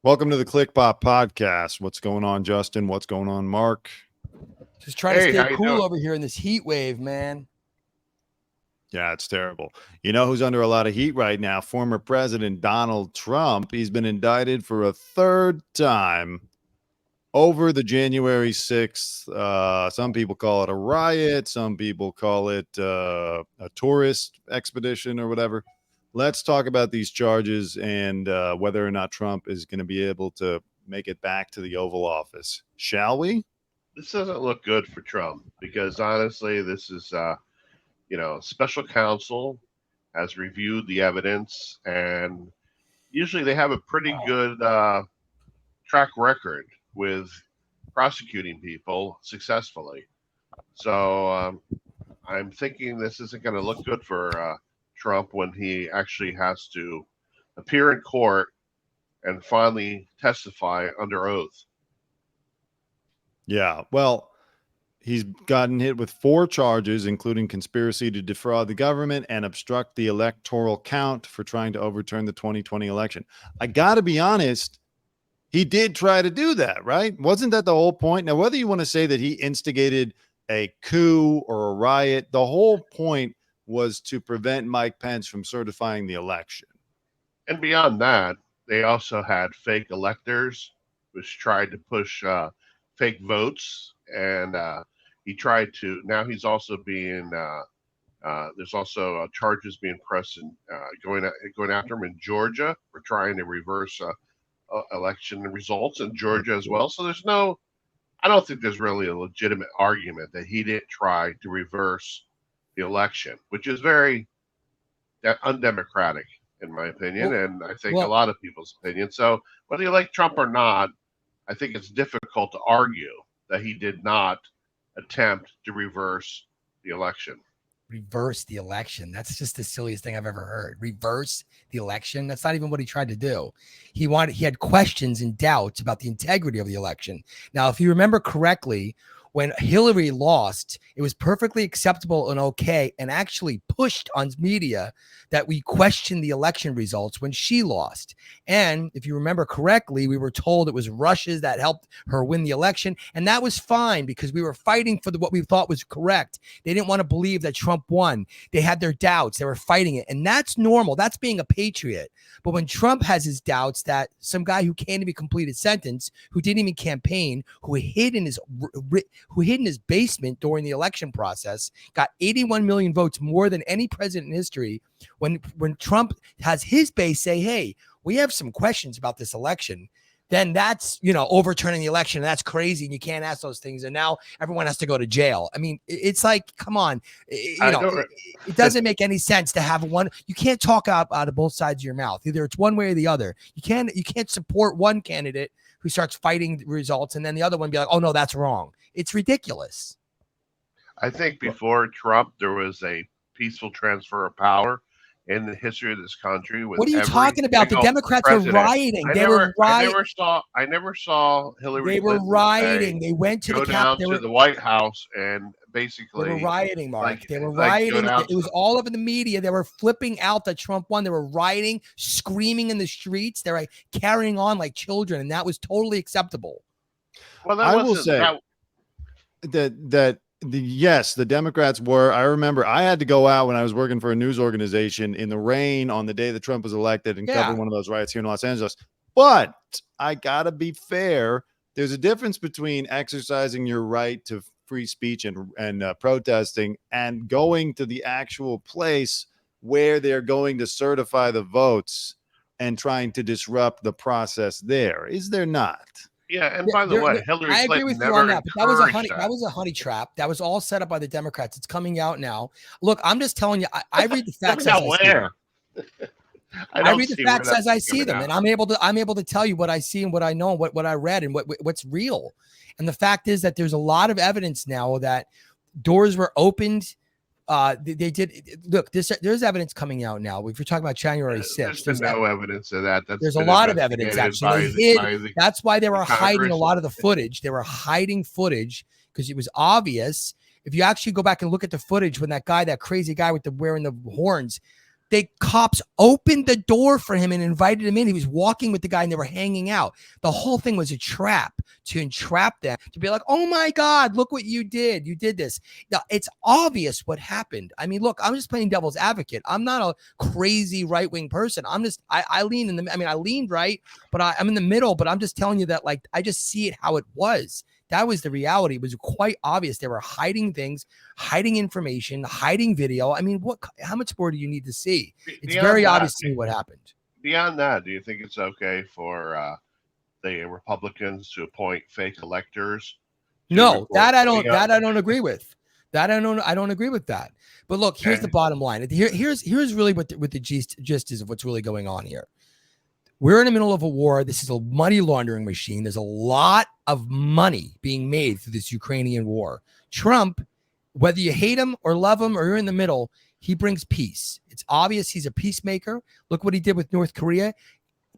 Welcome to the ClikPop podcast. What's going on, Justin? What's going on, Mark? Just trying to stay cool over here in this heat wave, man. Yeah, it's terrible. You know who's under a lot of heat right now? Former President Donald Trump. He's been indicted for a third time over the January 6th. Some people call it a riot. Some people call it a tourist expedition or whatever. Let's talk about these charges and whether or not Trump is going to be able to make it back to the Oval Office. Shall we? This doesn't look good for Trump because honestly, this is, special counsel has reviewed the evidence, and usually they have a pretty good track record with prosecuting people successfully. So I'm thinking this isn't going to look good for Trump when he actually has to appear in court and finally testify under oath. Yeah, well, he's gotten hit with 4 charges, including conspiracy to defraud the government and obstruct the electoral count for trying to overturn the 2020 election. I got to be honest, he did try to do that, right? Wasn't that the whole point? Now, whether you want to say that he instigated a coup or a riot, the whole point was to prevent Mike Pence from certifying the election. And beyond that, they also had fake electors, which tried to push fake votes, and he tried to. Now he's also being. There's also charges being pressed and going after him in Georgia for trying to reverse election results in Georgia as well. So there's no. I don't think there's really a legitimate argument that he didn't try to reverse the election, which is very undemocratic in my opinion, and I think a lot of people's opinion. So whether you like Trump or not, I think it's difficult to argue that he did not attempt to reverse the election. Reverse the election. That's just the silliest thing I've ever heard. Reverse the election. That's not even what he tried to do. He had questions and doubts about the integrity of the election. Now, if you remember correctly, when Hillary lost, it was perfectly acceptable and okay, and actually pushed on media that we questioned the election results when she lost. And if you remember correctly, we were told it was Russia's that helped her win the election. And that was fine because we were fighting for what we thought was correct. They didn't want to believe that Trump won. They had their doubts. They were fighting it. And that's normal. That's being a patriot. But when Trump has his doubts that some guy who can't even complete a sentence, who didn't even campaign, who hid in his basement during the election process, got 81 million votes, more than any president in history. When Trump has his base say, hey, we have some questions about this election, then that's, overturning the election. And that's crazy. And you can't ask those things. And now everyone has to go to jail. I mean, it's like, come on, it doesn't make any sense to have one. You can't talk out of both sides of your mouth. Either it's one way or the other. You can't support one candidate who starts fighting the results and then the other one be like, oh no, that's wrong. It's ridiculous. I think before Trump, there was a peaceful transfer of power in the history of this country. What are you talking about? The Democrats were rioting. I never saw Hillary. They were rioting. They went to the White House and basically they were rioting, Mark. They were rioting. It was all over the media. They were flipping out that Trump won. They were rioting, screaming in the streets. They're like carrying on like children, and that was totally acceptable. Well, I will say that yes, the Democrats were. I remember I had to go out when I was working for a news organization in the rain on the day that Trump was elected and cover one of those riots here in Los Angeles. But I gotta be fair. There's a difference between exercising your right to free speech and protesting and going to the actual place where they're going to certify the votes and trying to disrupt the process there. Is there not? Yeah, and by the way, Hillary I agree Clinton with you on that, but that was a honey trap. That was all set up by the Democrats. It's coming out now. Look, I'm just telling you, I read the facts as I see them. I read the facts as I see them, and I'm able to tell you what I see and what I know and what I read and what's real. And the fact is that there's a lot of evidence now that doors were opened. They did look. There's evidence coming out now. If you're talking about January 6th, there's no evidence of that. There's a lot of evidence actually. That's why they were hiding a lot of the footage. They were hiding footage because it was obvious. If you actually go back and look at the footage when that crazy guy with wearing the horns, cops opened the door for him and invited him in. He was walking with the guy and they were hanging out. The whole thing was a trap to entrap them, to be like, oh my God, look what you did. You did this. Now, it's obvious what happened. I mean, look, I'm just playing devil's advocate. I'm not a crazy right-wing person. I lean I leaned right, but I'm in the middle, but I'm just telling you that, like, I just see it how it was. That was the reality. It was quite obvious. They were hiding things, hiding information, hiding video. I mean, how much more do you need to see? It's very obvious to me what happened. Beyond that, do you think it's okay for the Republicans to appoint fake electors? No, that I don't agree with. I don't agree with that. But look, here's the bottom line. Here's really what the gist is of what's really going on here. We're in the middle of a war. This is a money laundering machine. There's a lot of money being made through this Ukrainian war. Trump, whether you hate him or love him or you're in the middle, he brings peace. It's obvious he's a peacemaker. Look what he did with North Korea.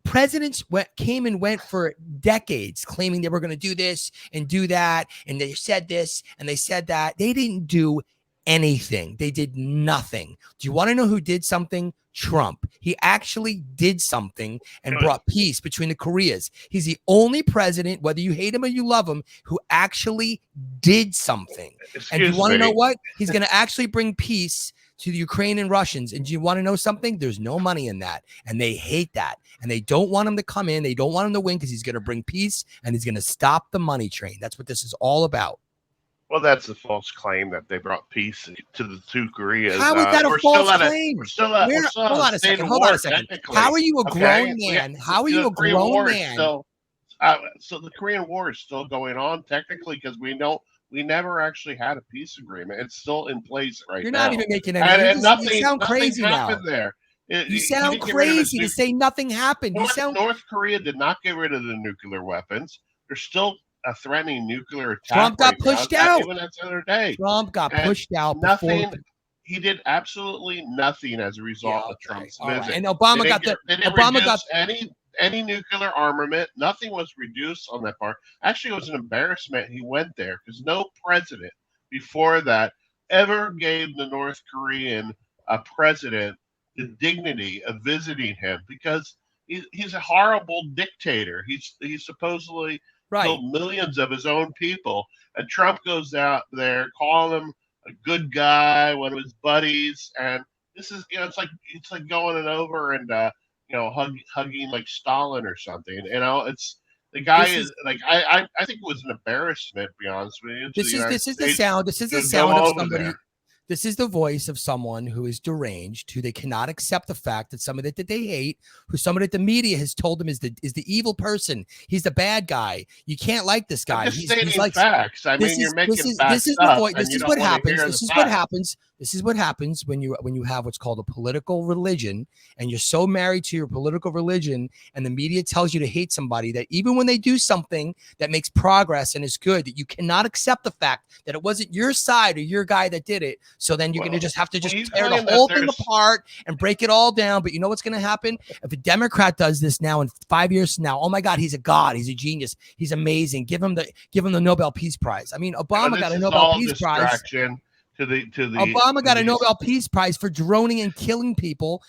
Presidents came and went for decades claiming they were going to do this and do that. And they said this and they said that. They didn't do anything. They did nothing. Do you want to know who did something? Trump. He actually did something and brought peace between the Koreas. He's the only president, whether you hate him or you love him, who actually did something. And you want to know what? He's going to actually bring peace to the Ukrainian Russians. And do you want to know something? There's no money in that. And they hate that. And they don't want him to come in. They don't want him to win because he's going to bring peace and he's going to stop the money train. That's what this is all about. Well, that's a false claim that they brought peace to the two Koreas. How is that a false claim? Hold on a second. How are you a grown man? How are you a grown man? So the Korean War is still going on technically because we never actually had a peace agreement. It's still in place right now. You're not even making any. You sound crazy now. There. You sound crazy to say nothing happened. North Korea did not get rid of the nuclear weapons. They're still a threatening nuclear attack. Trump got pushed out. Even that's the other day. Trump got pushed out. He did absolutely nothing as a result of Trump's visit. Right. And Obama got any nuclear armament. Nothing was reduced on that part. Actually, it was an embarrassment he went there because no president before that ever gave the North Korean president the dignity of visiting him because he's a horrible dictator. He's supposedly killed millions of his own people, and Trump goes out there calling him a good guy, one of his buddies, and this is it's like going over and hugging like Stalin or something. It's the guy is like I think it was an embarrassment, to be honest with you. This is the sound of somebody. There. This is the voice of someone who is deranged, who they cannot accept the fact that somebody that they hate, who somebody that the media has told them is the evil person. He's the bad guy. You can't like this guy. He's like facts. I mean, you're making facts up. This is what happens. This is what happens. This is what happens when you have what's called a political religion, and you're so married to your political religion, and the media tells you to hate somebody that even when they do something that makes progress and is good, that you cannot accept the fact that it wasn't your side or your guy that did it. So then you're going to just have to tear the whole thing apart and break it all down. But you know what's going to happen? If a Democrat does this now in 5 years from now, oh my God, he's a god. He's a genius. He's amazing. Give him the Nobel Peace Prize. I mean, Obama got a Nobel Peace Prize. Obama got a Nobel Peace Prize for droning and killing people.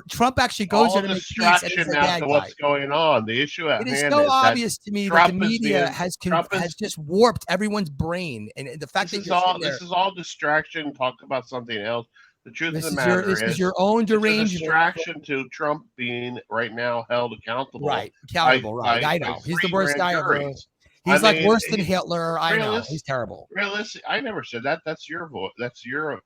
Trump actually goes there to make peace. And he's a bad guy. What's going on? The issue at hand is so obvious to me that the media has just warped everyone's brain, and the fact that this is all distraction. Talk about something else. The truth of the matter is, this is your own derangement. Distraction to Trump being right now held accountable. Right, accountable. I know he's the worst guy ever. He's like worse than Hitler. I know he's terrible. Realistic. I never said that. That's your vote. It's your.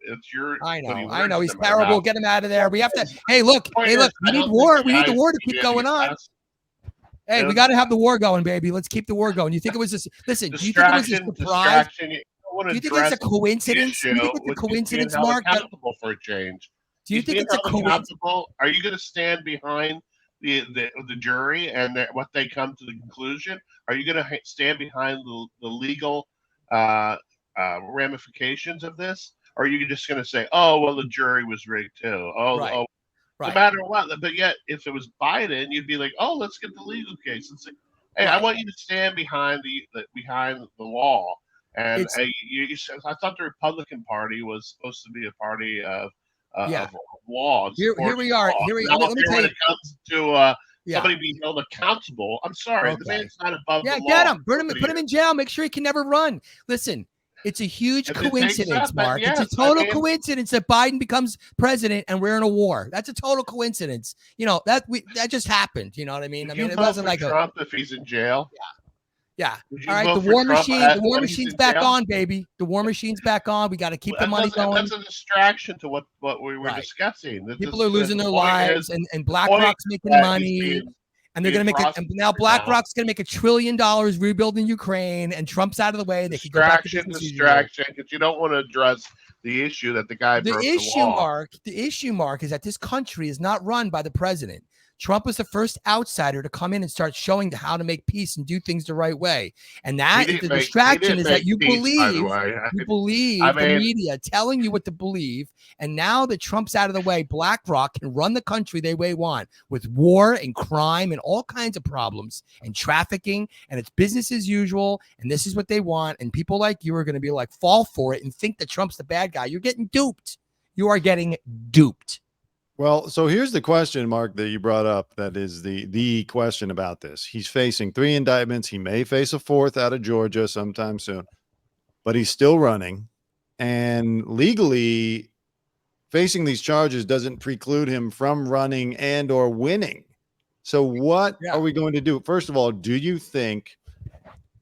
I know. He's terrible. Get him out of there. We have to. Hey, look. We need war. We need the war to keep going on. Hey, we got to have the war going, baby. Let's keep the war going. You think it was just? Listen. Do you think it was a surprise? Do you think it's a coincidence? Do you think it's a coincidence, Mark? Accountable for a change. Do you think it's a coincidence? Are you going to stand behind the jury and what they come to the conclusion? Are you going to stand behind the legal ramifications of this? Or are you just going to say, oh, well, the jury was rigged too? No matter what. But yet, if it was Biden, you'd be like, oh, let's get the legal case. And say, hey, I want you to stand behind the law. And I thought the Republican Party was supposed to be a party of of law and Here supports we are. law. Here we. Now, Let me tell when you. it comes to Yeah. somebody being held accountable, I'm sorry, the Okay. man's not above the law. Get him. Burn him. Put him in jail. Make sure he can never run. Listen. It's a huge coincidence, Mark. Yes, it's a total coincidence that Biden becomes president and we're in a war. That's a total coincidence. You know, that just happened. You know what I mean? It wasn't like Trump if he's in jail. Yeah. All right. The war machine's back on, baby. The war machine's back on. We got to keep the money going. That's a distraction to what we were discussing. People are losing their lives, and BlackRock's making money. And they're going to make it. And now BlackRock's going to make $1 trillion rebuilding Ukraine, and Trump's out of the way. They can go back to distraction, because you don't want to address the issue that the guy broke the law. The issue, Mark, is that this country is not run by the president. Trump was the first outsider to come in and start showing how to make peace and do things the right way. And that is the distraction is that you believe the media telling you what to believe. And now that Trump's out of the way, BlackRock can run the country the way they want, with war and crime and all kinds of problems and trafficking, and it's business as usual. And this is what they want. And people like you are going to be like, fall for it and think that Trump's the bad guy. You're getting duped. You are getting duped. Well, so here's the question, Mark, that you brought up. That is the question about this. He's facing 3 indictments. He may face a 4th out of Georgia sometime soon, but he's still running. And legally, facing these charges doesn't preclude him from running and or winning. So what are we going to do? First of all, do you think,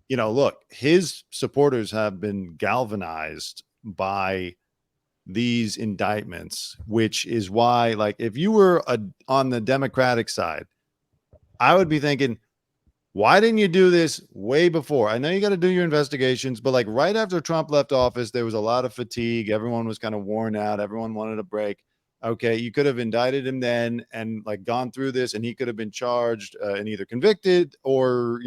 look, his supporters have been galvanized by these indictments, which is why, like, if you were on the Democratic side, I would be thinking, why didn't you do this way before? I know you got to do your investigations, but like right after Trump left office, there was a lot of fatigue. Everyone was kind of worn out. Everyone wanted a break. Okay, you could have indicted him then and like gone through this, and he could have been charged and either convicted or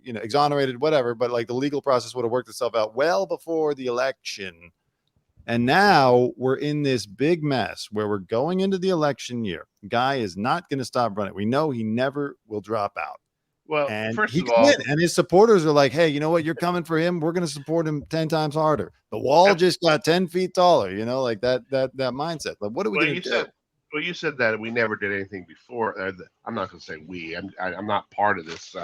exonerated, whatever. But like the legal process would have worked itself out well before the election. And now we're in this big mess where we're going into the election year. Guy is not going to stop running. We know he never will drop out. Well, and first of all, and his supporters are like, hey, you know what? You're coming for him. We're going to support him 10 times harder. The wall just got 10 feet taller, like that mindset. Like, what are we going to do? Well, you said that we never did anything before. I'm not going to say we. I'm not part of this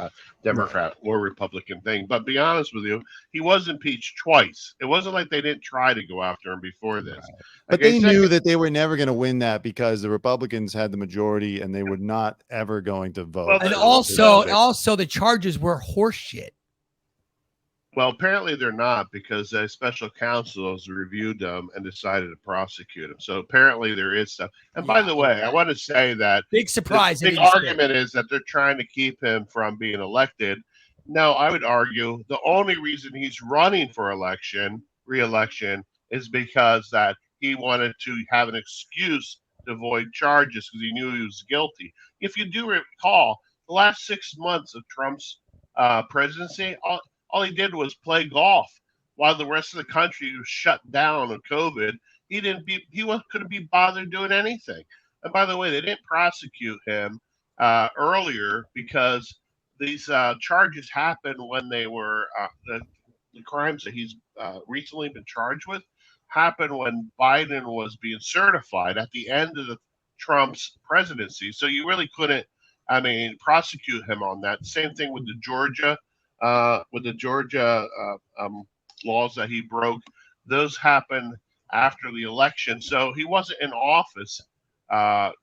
Democrat or Republican thing. But be honest with you, he was impeached twice. It wasn't like they didn't try to go after him before this. Right. But they knew that they were never going to win that because the Republicans had the majority and they were not ever going to vote. Well, and also the charges were horseshit. Well, apparently they're not, because a special counsel has reviewed them and decided to prosecute them. So apparently there is stuff. And by the way, I want to say that big surprise. The big argument is that they're trying to keep him from being elected. No, I would argue the only reason he's running for re-election, is because that he wanted to have an excuse to avoid charges because he knew he was guilty. If you do recall, the last 6 months of Trump's presidency, all he did was play golf while the rest of the country was shut down of COVID. He couldn't be bothered doing anything. And by the way, they didn't prosecute him earlier because these charges happened when they were the crimes that he's recently been charged with happened when Biden was being certified at the end of Trump's presidency. So you really couldn't, prosecute him on that. Same thing with the Georgia laws that he broke. Those happened after the election. So he wasn't in office.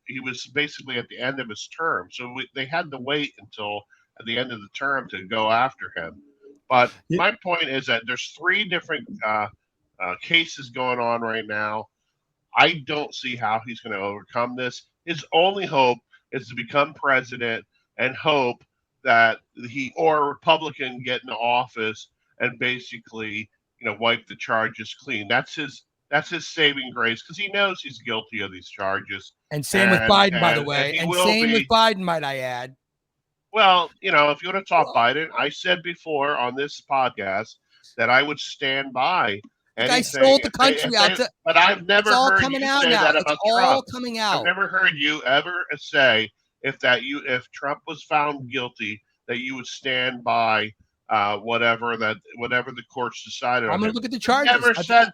He was basically at the end of his term. So they had to wait until at the end of the term to go after him. But my point is that there's 3 different cases going on right now. I don't see how he's going to overcome this. His only hope is to become president and hope that he or a Republican get into office and basically, wipe the charges clean. That's his saving grace, because he knows he's guilty of these charges. And same with Biden, by the way. And same with Biden, might I add. Well, if you want to talk Biden, I said before on this podcast that I would stand by anything. I sold the country out. But I've never heard you say that about Trump. All coming out. I've never heard you ever say if Trump was found guilty, that you would stand by whatever the courts decided I'm on going him. to look at the charges.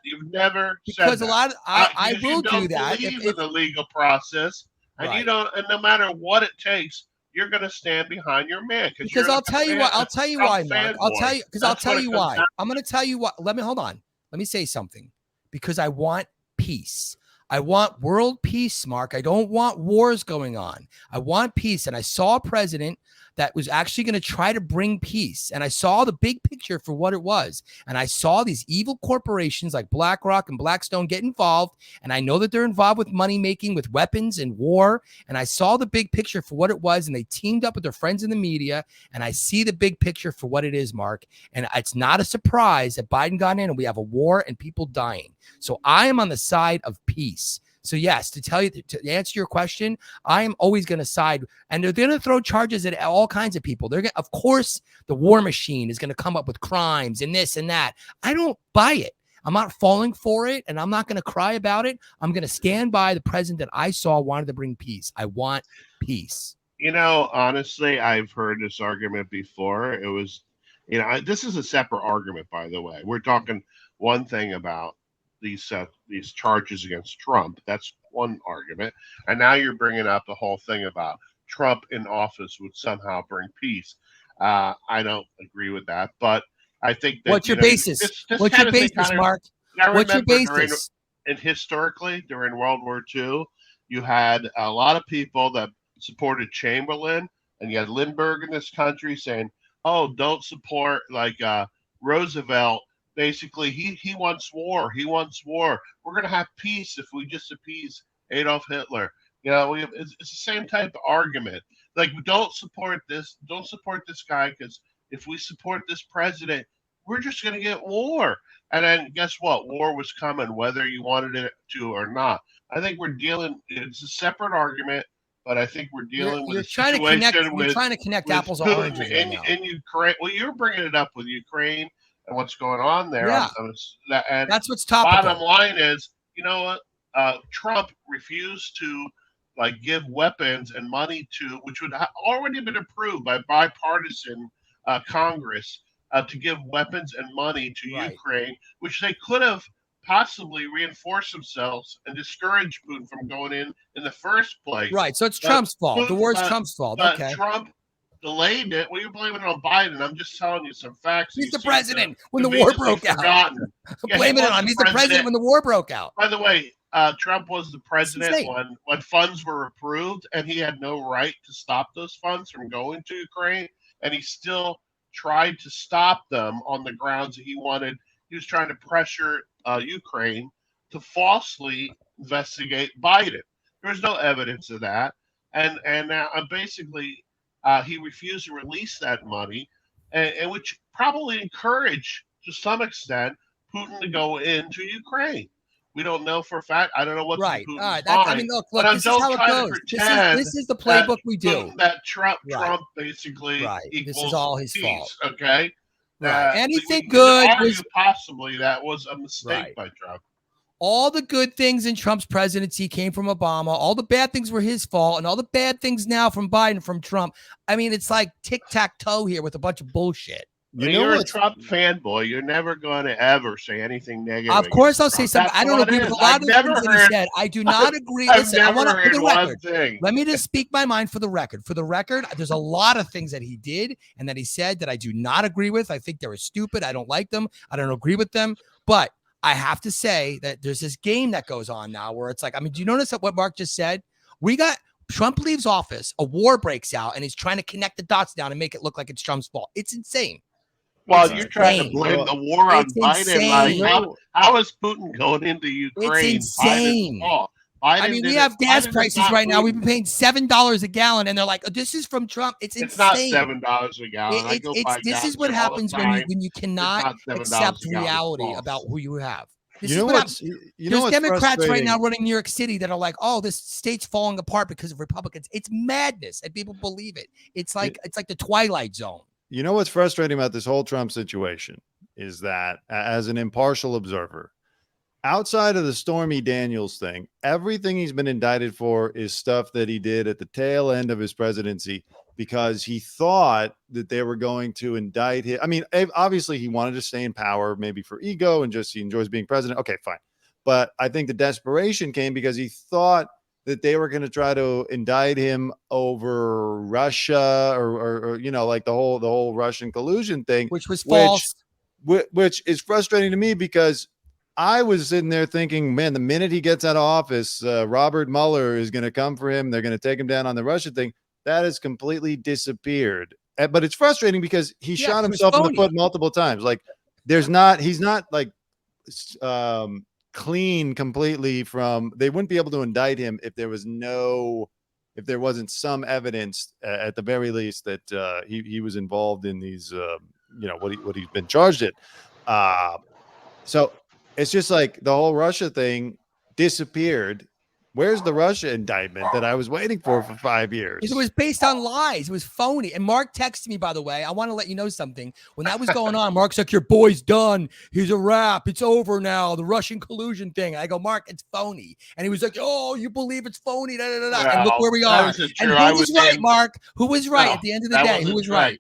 You've never said Because a that. lot of, I Because you will do don't that. believe in the legal process, and you Right. don't, and no matter what it takes, you're going to stand behind your man because Because you're I'll like tell you fan, what, a I'll tell you Trump why, Mark. I'll tell fanboy. you, because I'll That's tell what it you comes why. down. I'm going to tell you what. Hold on. Let me say something. Because I want peace. I want world peace, Mark. I don't want wars going on. I want peace. And I saw a president that was actually going to try to bring peace. And I saw the big picture for what it was. And I saw these evil corporations like BlackRock and Blackstone get involved. And I know that they're involved with money making, with weapons and war. And I saw the big picture for what it was. And they teamed up with their friends in the media. And I see the big picture for what it is, Mark. And it's not a surprise that Biden got in and we have a war and people dying. So I am on the side of peace. So yes, to answer your question, I am always going to side, and they're going to throw charges at all kinds of people. Of course, the war machine is going to come up with crimes and this and that. I don't buy it. I'm not falling for it, and I'm not going to cry about it. I'm going to stand by the president that I saw wanted to bring peace. I want peace. Honestly, I've heard this argument before. It was, this is a separate argument, by the way. We're talking one thing about these charges against Trump. That's one argument, and now you're bringing up the whole thing about Trump in office would somehow bring peace. I don't agree with that, but I think that what's your basis? What's your basis, Mark? What's your basis? And historically, during World War II, you had a lot of people that supported Chamberlain, and you had Lindbergh in this country saying, "Oh, don't support Roosevelt." Basically, he wants war. He wants war. We're going to have peace if we just appease Adolf Hitler. It's the same type of argument. Like, don't support this guy, because if we support this president, we're just going to get war. And then guess what? War was coming, whether you wanted it to or not. I think it's a separate argument, but I think we're dealing with a situation you're trying to connect apples to oranges right now. In Ukraine. Well, you're bringing it up with Ukraine and what's going on there. Yeah. And that's what's topical. Bottom line is, you know what? Trump refused to give weapons and money to, which would have already been approved by bipartisan Congress, to give weapons and money to Ukraine, which they could have possibly reinforced themselves and discourage Putin from going in the first place. Right. So it's Trump's fault. The war's Trump's fault. Okay. Trump delayed it. Well, you're blaming it on Biden. I'm just telling you some facts. He's the president when the war broke out. Blaming it on him. He's the president when the war broke out. By the way, Trump was the president when funds were approved, and he had no right to stop those funds from going to Ukraine, and he still tried to stop them on the grounds that he was trying to pressure Ukraine to falsely investigate Biden. There's no evidence of that, and now basically he refused to release that money, and which probably encouraged to some extent Putin to go into Ukraine. We don't know for a fact. I don't know what's in Putin's mind. I mean, look, this is how it goes. This is the playbook we do. That Trump basically equals this is all his peace, fault. okay? Anything good was possibly that was a mistake by Trump. All the good things in Trump's presidency came from Obama. All the bad things were his fault, and all the bad things now from Biden, from Trump. I mean, it's like tic-tac-toe here with a bunch of bullshit. You're a Trump fanboy. You're never going to ever say anything negative. Of course, I'll say something. I don't agree with a lot of things that he said. I do not agree. Listen, I want to, for the record, let me just speak my mind for the record. For the record, there's a lot of things that he did and that he said that I do not agree with. I think they were stupid. I don't like them. I don't agree with them. But I have to say that there's this game that goes on now where it's like, I mean, do you notice what Mark just said? Trump leaves office, a war breaks out, and he's trying to connect the dots down and make it look like it's Trump's fault. It's insane. Well, you're trying to blame the war on Biden. Like, how is Putin going into Ukraine? It's insane. I mean, we have gas prices right now. We've been paying $7 a gallon, and they're like, oh, "This is from Trump." It's insane. It's not $7 a gallon. This is what happens when you cannot accept reality about who you have. There's Democrats right now running New York City that are like, "Oh, this state's falling apart because of Republicans." It's madness, and people believe it. It's like the Twilight Zone. You know what's frustrating about this whole Trump situation is that, as an impartial observer, outside of the Stormy Daniels thing, everything he's been indicted for is stuff that he did at the tail end of his presidency because he thought that they were going to indict him. I mean, obviously he wanted to stay in power, maybe for ego and just he enjoys being president. Okay, fine. But I think the desperation came because he thought that they were going to try to indict him over Russia or you know, like the whole Russian collusion thing, which was false. Which is frustrating to me because I was sitting there thinking, man, the minute he gets out of office, Robert Mueller is going to come for him. They're going to take him down on the Russia thing. That has completely disappeared. But it's frustrating because he shot himself in the foot multiple times. Like he's not like clean completely from, they wouldn't be able to indict him if there wasn't some evidence at the very least that he was involved in these, you know, what he's been charged in. So it's just like the whole Russia thing disappeared. Where's the Russia indictment that I was waiting for 5 years? It was based on lies. It was phony. And Mark texted me, by the way. I want to let you know something. When that was going on, Mark's like, your boy's done. He's a wrap. It's over now. The Russian collusion thing. I go, Mark, it's phony. And he was like, oh, you believe it's phony? Da, da, da, da. Well, and look where we are. And who was right, Mark? Who was right at the end of the day? Who was right?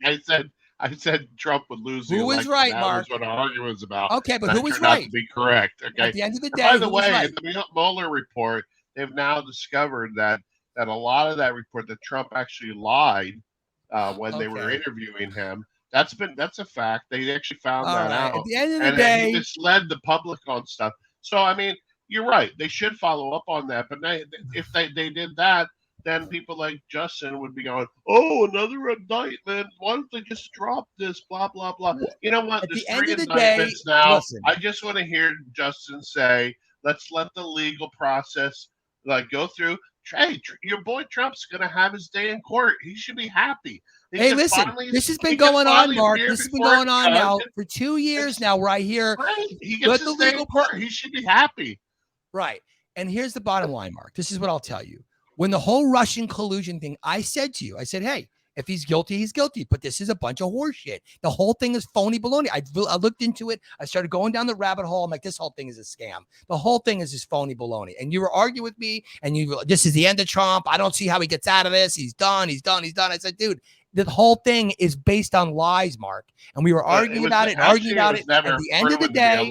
I said Trump would lose the election. Who was right, that Mark? Was what our argument was about. Okay, but who was right? To be correct. Okay. At the end of the day, by the way, right? in the Mueller report, they've now discovered that a lot of that report that Trump actually lied when they were interviewing him. That's a fact. They actually found that out. At the end of the day, he misled the public on stuff. So I mean, you're right. They should follow up on that. But if they did that, then people like Justin would be going, "Oh, another indictment. Why don't they just drop this? Blah blah blah." You know what? At There's the end three of the indictments day, now. listen. I just want to hear Justin say, "Let's let the legal process go through." Hey, your boy Trump's gonna have his day in court. He should be happy. Hey, listen, this has been going on, Mark. This has been going on now for 2 years now, right here. Right. He gets his day in court. He should be happy. Right. And here's the bottom line, Mark. This is what I'll tell you. When the whole Russian collusion thing, I said to you, I said, hey, if he's guilty, he's guilty. But this is a bunch of horseshit. The whole thing is phony baloney. I looked into it. I started going down the rabbit hole. I'm like, this whole thing is a scam. The whole thing is just phony baloney. And you were arguing with me, and this is the end of Trump. I don't see how he gets out of this. He's done. He's done. He's done. I said, dude, the whole thing is based on lies, Mark. And we were arguing about it. At the end of the day,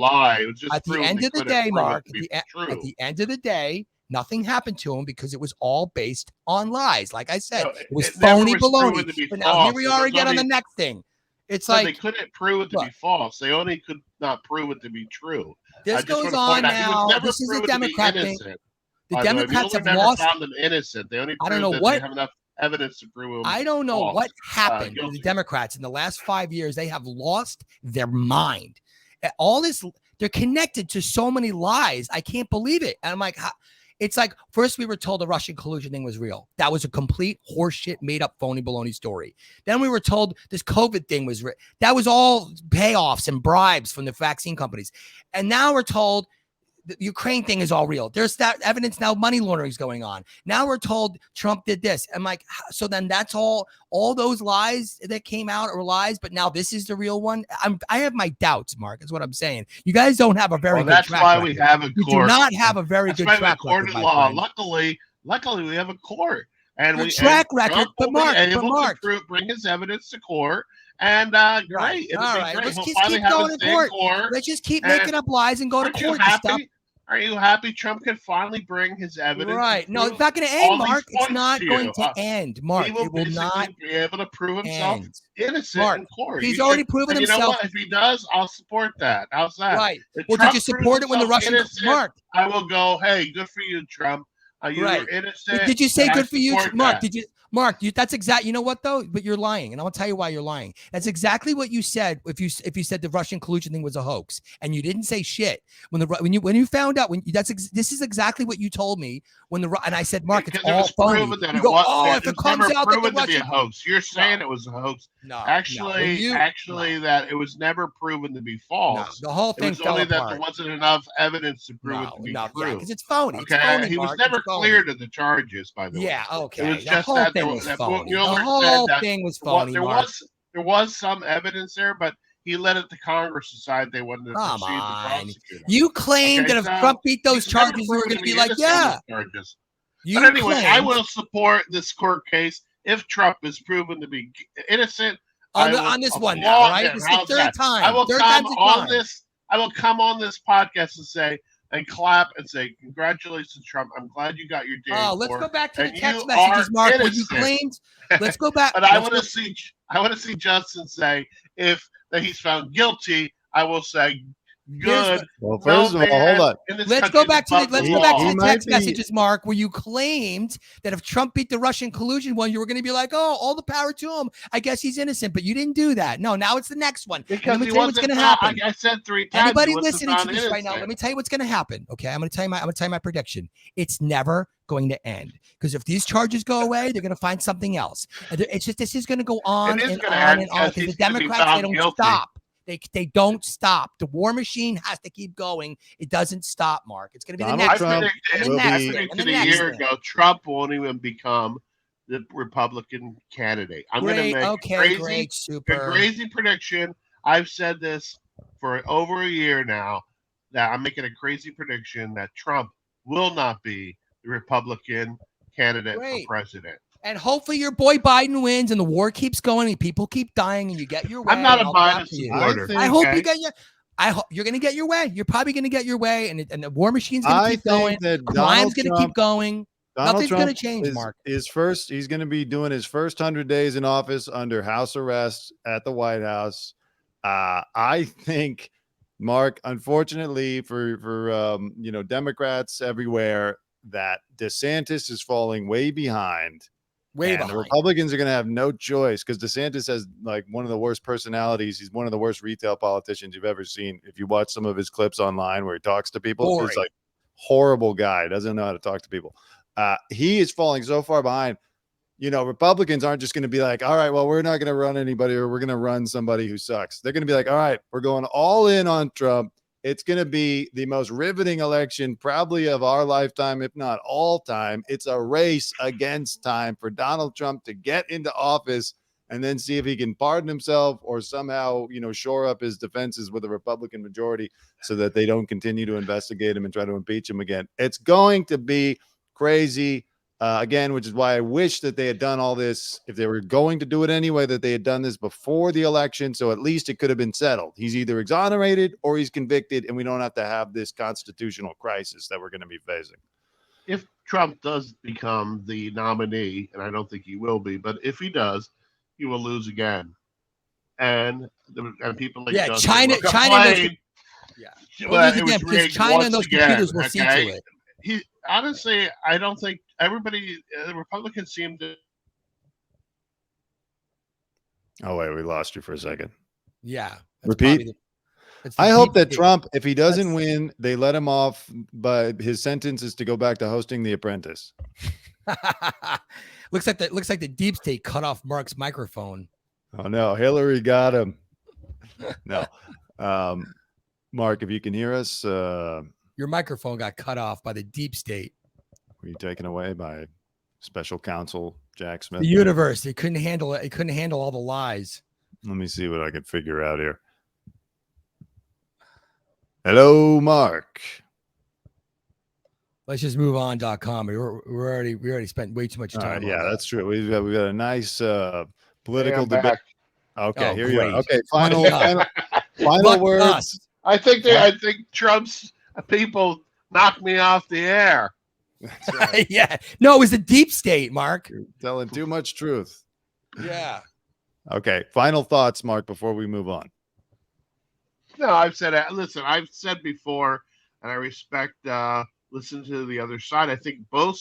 at the end of the day, Mark, at the end of the day, nothing happened to him because it was all based on lies. Like I said, it was phony baloney. But now here we are again on the next thing. It's like they couldn't prove it to be false. They only could not prove it to be true. This goes on now. This is a Democrat thing. The Democrats have lost. Found them innocent. They only I don't know what. They have enough evidence to prove him. I don't know what happened to the Democrats in the last 5 years. They have lost their mind. All this, they're connected to so many lies. I can't believe it. And I'm like, it's like, first we were told the Russian collusion thing was real. That was a complete horseshit, made up phony baloney story. Then we were told this COVID thing was real. That was all payoffs and bribes from the vaccine companies. And now we're told the Ukraine thing is all real. There's that evidence now, money laundering is going on. Now we're told Trump did this. I'm like, so then that's all those lies that came out are lies, but now this is the real one. I have my doubts, Mark, is what I'm saying. You guys don't have a very good track record. We have a court. You do not have a very good track record. Law. Luckily, we have a court. And we track record, but Mark, bring his evidence to court. And great. All right. Let's just keep going to court. Let's just keep making up lies and go to court and stuff. Are you happy Trump can finally bring his evidence? Right. No, it's not going to end, Mark. It's not going to end, Mark. It will not be able to prove himself innocent Mark, in court. He's already proven himself. You know what? If he does, I'll support that. How's that? Right. Well, did you support it when the Russian Mark? I will go, hey, good for you, Trump. You were innocent. Did you say good for you, Mark? Did you? Mark, that's exact. You know what though? But you're lying, and I'll tell you why you're lying. That's exactly what you said. If you said the Russian collusion thing was a hoax, and you didn't say shit when you found out this is exactly what you told me and I said, Mark, it's all phony. You go, if it comes out that the Russian to be a hoax, you're saying it was a hoax. No, actually, that it was never proven to be false. No, the whole thing fell apart. That there wasn't enough evidence to prove it to be true. Because it's phony. Okay, it's phony, he was never cleared of the charges, by the way. Yeah, okay. It was just that the whole thing was phony. There was some evidence there, but he let it to Congress decide they wanted to proceed the prosecutor. You claimed that if Trump beat those charges, we were going to be like, yeah. But anyway, I will support this court case. if Trump is proven to be innocent, on this one now, right? him. This is the How's third that? time. I will Third come time's a on charm. this. I will come on this podcast and say and clap and say, "Congratulations, Trump! I'm glad you got your day." Oh, let's go back to the and text you messages, are Mark, where you innocent. claimed. Let's go back. But I let's want to see. I want to see Justin say if that he's found guilty. I will say, good. Well, first of all, hold on. Let's go back to the might text be- messages, Mark, where you claimed that if Trump beat the Russian collusion one, you were going to be like, "Oh, all the power to him. I guess he's innocent," but you didn't do that. No, now it's the next one. Because let me he tell you what's wasn't going to happen. I said 3 times. Anybody he wasn't listening to found this right now, innocent. let me tell you what's going to happen. Okay, I'm going to tell you my prediction. It's never going to end because if these charges go away, they're going to find something else. It's just this is going to go on It is and gonna on end and on because because the he's gonna be Democrats they found don't guilty. stop. They don't stop. The war machine has to keep going. It doesn't stop, Mark. It's going to be the next Trump thing. And the will next be- thing. And the a next year thing. ago, Trump won't even become the Republican candidate. I'm going to make a crazy prediction. I've said this for over a year now that I'm making a crazy prediction that Trump will not be the Republican candidate for president. And hopefully your boy Biden wins and the war keeps going and people keep dying and you get your way. I'm not a Biden supporter. I hope you get your. I hope you're going to get your way. You're probably going to get your way, and the war machine's going to keep going. Crime's going to keep going. Nothing's going to change, Mark. He's going to be doing his first 100 days in office under house arrest at the White House. I think, Mark, unfortunately for Democrats everywhere, that DeSantis is falling way behind. The Republicans are going to have no choice because DeSantis has like one of the worst personalities. He's one of the worst retail politicians you've ever seen. If you watch some of his clips online where he talks to people, he's like horrible guy. Doesn't know how to talk to people. He is falling so far behind. Republicans aren't just going to be like, all right, well, we're not going to run anybody or we're going to run somebody who sucks. They're going to be like, all right, we're going all in on Trump. It's going to be the most riveting election probably of our lifetime, if not all time. It's a race against time for Donald Trump to get into office and then see if he can pardon himself or somehow, shore up his defenses with a Republican majority so that they don't continue to investigate him and try to impeach him again. It's going to be crazy. Again, which is why I wish that they had done all this. If they were going to do it anyway, that they had done this before the election. So at least it could have been settled. He's either exonerated or he's convicted, and we don't have to have this constitutional crisis that we're going to be facing. If Trump does become the nominee, and I don't think he will be, but if he does, he will lose again. And people like China. Well, it was because China and those computers will see to it. Honestly, I don't think everybody, the Republicans seem to. Oh, wait, we lost you for a second. Yeah. Repeat. I hope that Trump, if he doesn't win, they let him off, but his sentence is to go back to hosting The Apprentice. looks like the deep state cut off Mark's microphone. Oh no, Hillary got him. No. Mark, if you can hear us, your microphone got cut off by the deep state. Were you taken away by special counsel Jack Smith? The universe. It couldn't handle it. It couldn't handle all the lies. Let me see what I can figure out here. Hello, Mark. Let's just move on.com. We already spent way too much time. Yeah, that's true. We've got a nice political debate. Okay, here you are. Okay, final words. I think Trump's people knocked me off the air. That's right. Yeah. No, it was the deep state, Mark. You're telling too much truth. Yeah. Okay. Final thoughts, Mark, before we move on. No, I've said before, and I respect listen to the other side. I think both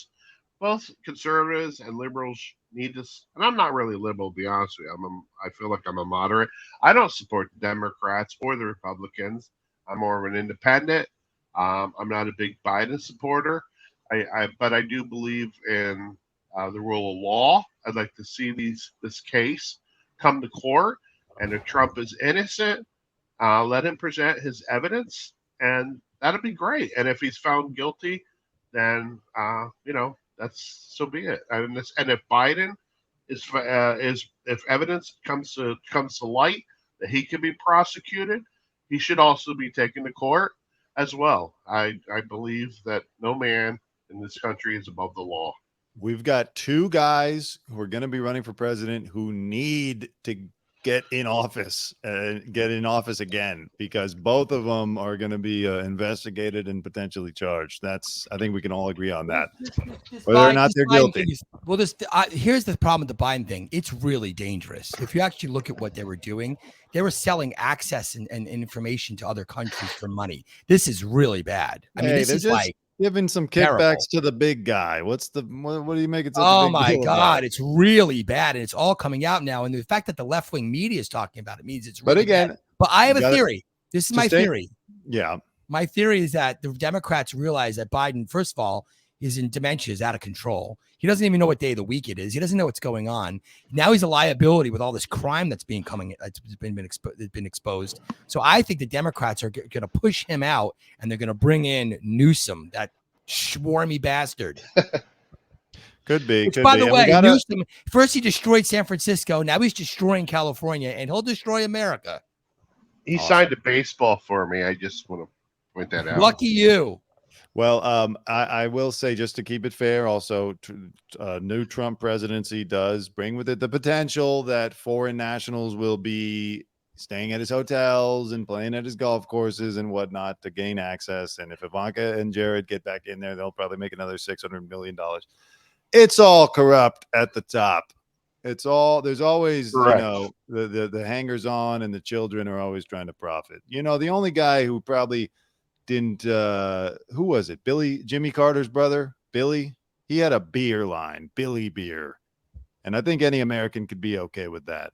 conservatives and liberals need this. And I'm not really liberal, to be honest with you. I feel like I'm a moderate. I don't support the Democrats or the Republicans. I'm more of an independent. I'm not a big Biden supporter. But I do believe in the rule of law. I'd like to see this case come to court, and if Trump is innocent, let him present his evidence, and that'll be great. And if he's found guilty, then that's so be it. And if Biden is if evidence comes to light that he can be prosecuted, he should also be taken to court as well. I believe that no man in this country is above the law. We've got two guys who are going to be running for president who need to get in office again, because both of them are going to be investigated and potentially charged. I think we can all agree on that. Whether or not they're guilty. Here's the problem with the Biden thing. It's really dangerous. If you actually look at what they were doing, they were selling access and information to other countries for money. This is really bad. I mean, this is just like giving some kickbacks terrible to the big guy. What do you make it such oh a big my deal God, about? it's really bad, and it's all coming out now. And the fact that the left-wing media is talking about it means it's really but again bad. But I have a theory. This is my theory. Yeah. My theory is that the Democrats realize that Biden, first of all, is in dementia, is out of control. He doesn't even know what day of the week it is. He doesn't know what's going on. Now he's a liability with all this crime that's been exposed. So I think the Democrats are going to push him out, and they're going to bring in Newsom, that swarmy bastard. Could be. By the way, Newsom, first he destroyed San Francisco. Now he's destroying California, and he'll destroy America. He signed a baseball for me. I just want to point that out. Lucky you. Well, I will say, just to keep it fair, also, new Trump presidency does bring with it the potential that foreign nationals will be staying at his hotels and playing at his golf courses and whatnot to gain access. And if Ivanka and Jared get back in there, they'll probably make another $600 million. It's all corrupt at the top. It's all, there's always, Correct. The hangers on, and the children are always trying to profit. The only guy who probably didn't who was it? Jimmy Carter's brother, Billy. He had a beer line, Billy Beer. And I think any American could be okay with that.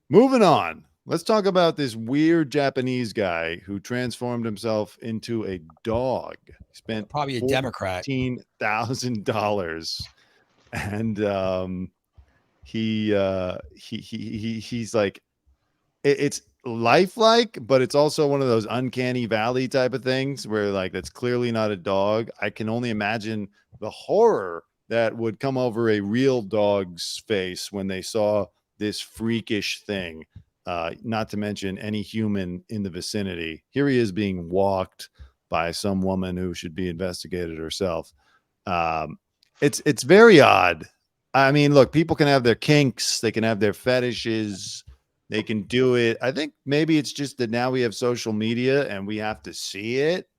Moving on. Let's talk about this weird Japanese guy who transformed himself into a dog. He spent probably a Democrat $14,000. And he's like, it's lifelike, but it's also one of those uncanny valley type of things where, like, that's clearly not a dog. I can only imagine the horror that would come over a real dog's face when they saw this freakish thing, not to mention any human in the vicinity. Here he is being walked by some woman who should be investigated herself. It's very odd. I mean, look, people can have their kinks, they can have their fetishes, they can do it. I think maybe it's just that now we have social media and we have to see it,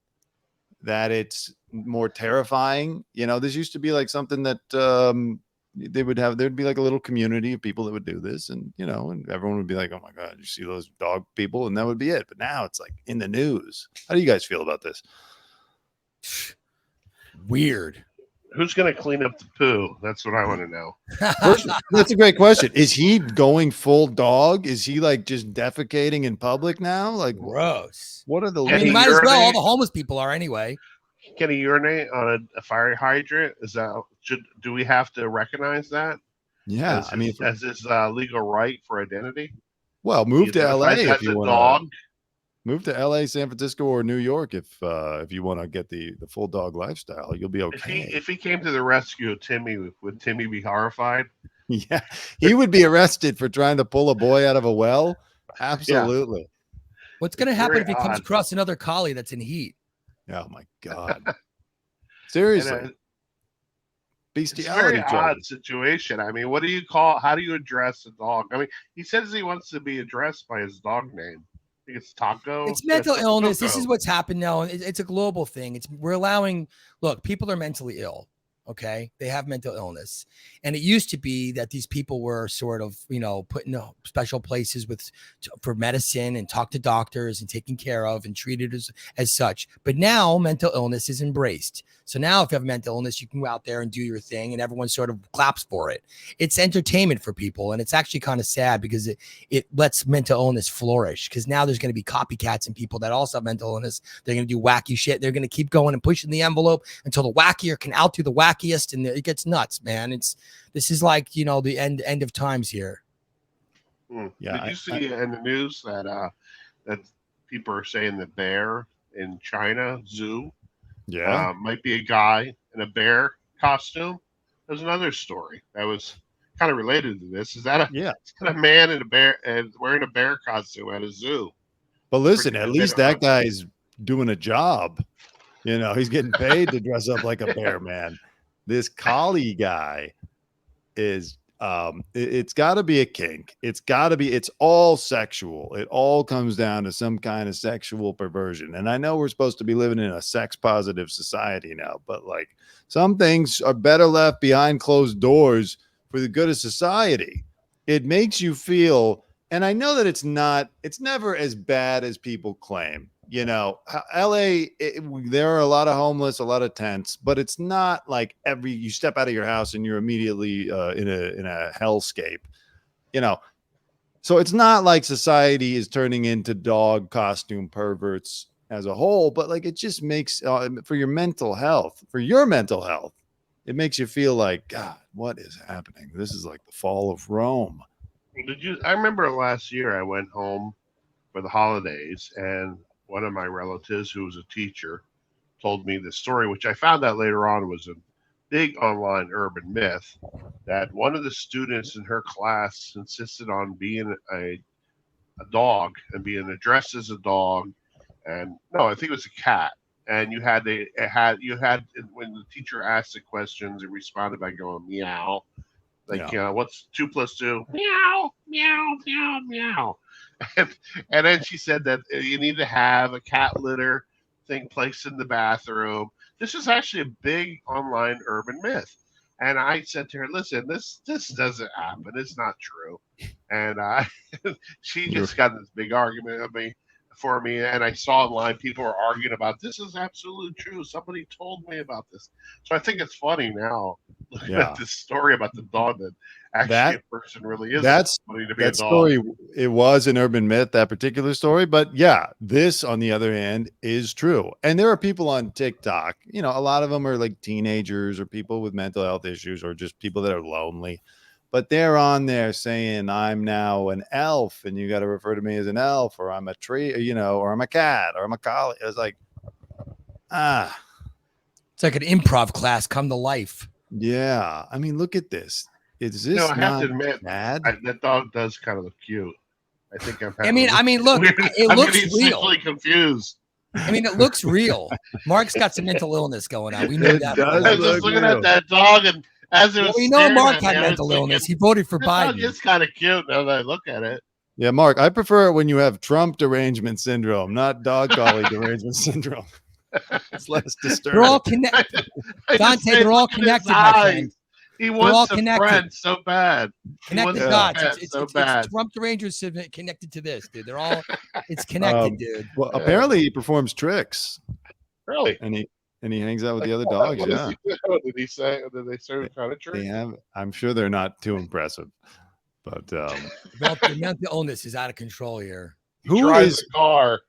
that it's more terrifying. This used to be like something that there'd be like a little community of people that would do this, and and everyone would be like, oh my God, you see those dog people, and that would be it. But now it's like in the news. How do you guys feel about this? Weird. Who's going to clean up the poo? That's what I want to know. First, that's a great question. Is he going full dog? Is he like just defecating in public now? Like, gross. What are the? I mean, might as well. All the homeless people are anyway. Can he urinate on a fire hydrant? Do we have to recognize that? Yeah, as his legal right for identity. Well, move to LA if you want. Dog. Move to LA, San Francisco, or New York if you want to get the full dog lifestyle. You'll be okay. If he came to the rescue of Timmy, would Timmy be horrified? Yeah, he would be arrested for trying to pull a boy out of a well. Absolutely. Yeah. What's going to happen if he comes across another collie that's in heat? Oh my God! Seriously, bestiality. It's a very odd situation. I mean, what do you call? How do you address a dog? I mean, he says he wants to be addressed by his dog name. I think it's Taco. It's mental illness. This is what's happened now. It's a global thing. We're allowing. Look, people are mentally ill. Okay, they have mental illness, and it used to be that these people were sort of, put in special places for medicine and talk to doctors and taken care of and treated as such. But now mental illness is embraced. So now if you have mental illness, you can go out there and do your thing, and everyone sort of claps for it. It's entertainment for people, and it's actually kind of sad because it lets mental illness flourish, because now there's going to be copycats and people that also have mental illness. They're going to do wacky shit. They're going to keep going and pushing the envelope until the wackier can outdo the wackiest, and it gets nuts, man. This is like, the end of times here. Yeah. Did you see in the news that people are saying the bear in China zoo might be a guy in a bear costume? There's another story that was kind of related to this. Is that a man in a bear and wearing a bear costume at a zoo? But listen, at least that guy's doing a job. He's getting paid to dress up like a bear, man. this Collie guy is it's got to be a kink. It's all sexual. It all comes down to some kind of sexual perversion. And I know we're supposed to be living in a sex positive society now, but like some things are better left behind closed doors for the good of society. It makes you feel, and I know that it's never as bad as people claim. You know, LA, there are a lot of homeless, a lot of tents, but it's not like you step out of your house and you're immediately in a hellscape, you know. So it's not like society is turning into dog costume perverts as a whole, but like it just makes for your mental health, it makes you feel like, God, what is happening? This is like the fall of Rome. I remember last year I went home for the holidays, and one of my relatives, who was a teacher, told me this story, which I found out later on was a big online urban myth, that one of the students in her class insisted on being a dog and being addressed as a dog. And no, I think it was a cat. And you had when the teacher asked the questions, it responded by going meow. Like, Yeah. What's 2 + 2? Meow, meow, meow, meow. And then she said that you need to have a cat litter thing placed in the bathroom. This is actually a big online urban myth. And I said to her, listen, this doesn't happen. It's not true. And she just got this big argument for me. And I saw online people were arguing about this is absolutely true. Somebody told me about this. So I think it's funny now looking at this story about the dog that actually a person really is. That's funny to be that a dog. story. It was an urban myth, that particular story. But yeah, this on the other hand is true. And there are people on TikTok, a lot of them are like teenagers or people with mental health issues or just people that are lonely. But they're on there saying, I'm now an elf and you got to refer to me as an elf, or I'm a tree, or I'm a cat, or I'm a collie. It's like, it's like an improv class come to life. Yeah. I mean, look at this. Is this I have not to admit, bad? that dog does kind of look cute. I think I'm I mean, look, it looks real. Confused. I mean, it looks real. Mark's got some mental illness going on. We know that. I was just looking at that dog, and as it was, we know Mark had mental illness. He voted for Biden. It's kind of cute now that I look at it. Yeah, Mark, I prefer it when you have Trump derangement syndrome, not dog collie derangement syndrome. It's less disturbing. They're all connected. Dante, they're all connected, my friend. He wants a friend so bad. Connected dots. It's Trump derangement connected to this, dude. They're all, it's connected, dude. Well, apparently he performs tricks. Really? And he hangs out with the other dogs. Yeah. Did he say? Did they say kind of tricks? They have. I'm sure they're not too impressive, but the mental illness is out of control here. Who drives the car?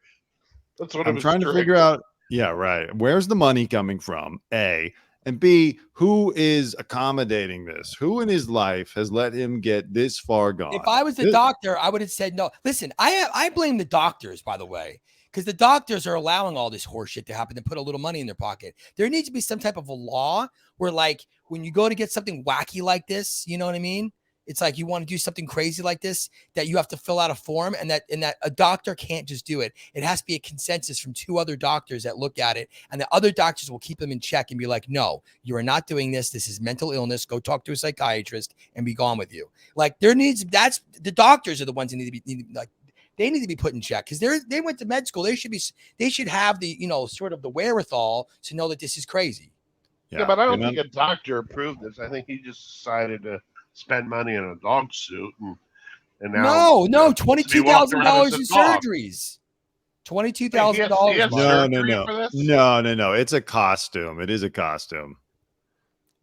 That's what I'm trying to figure out. Yeah, right. Where's the money coming from? A. And B, who is accommodating this? Who in his life has let him get this far gone? If I was the doctor, I would have said no. Listen, I blame the doctors, by the way, because the doctors are allowing all this horseshit to happen and put a little money in their pocket. There needs to be some type of a law where, like, when you go to get something wacky like this, you know what I mean? It's like you want to do something crazy like this, that you have to fill out a form, and that a doctor can't just do it. It has to be a consensus from 2 other doctors that look at it, and the other doctors will keep them in check and be like, no, you are not doing this. This is mental illness. Go talk to a psychiatrist and be gone with you. Like that's the doctors are the ones that need to be put in check, because they went to med school. They should have the, sort of the wherewithal to know that this is crazy. Yeah, but I don't think a doctor approved this. I think he just decided to spend money on a dog suit, and now no, $22,000 in surgeries. $22,000. No. It's a costume. It is a costume.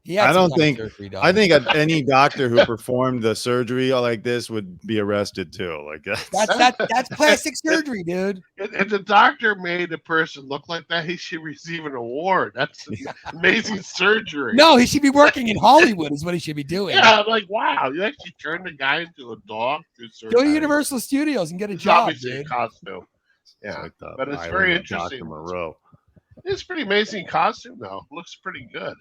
I think any doctor who performed the surgery like this would be arrested too. Like that's plastic surgery, dude. If the doctor made the person look like that, he should receive an award. That's amazing surgery. No, he should be working in Hollywood is what he should be doing. Yeah, I'm like, wow, you actually turned the guy into a dog through surgery. Go to Universal Studios and get a job, dude. A costume. Yeah, like but it's very interesting. It's pretty amazing costume, though. Looks pretty good.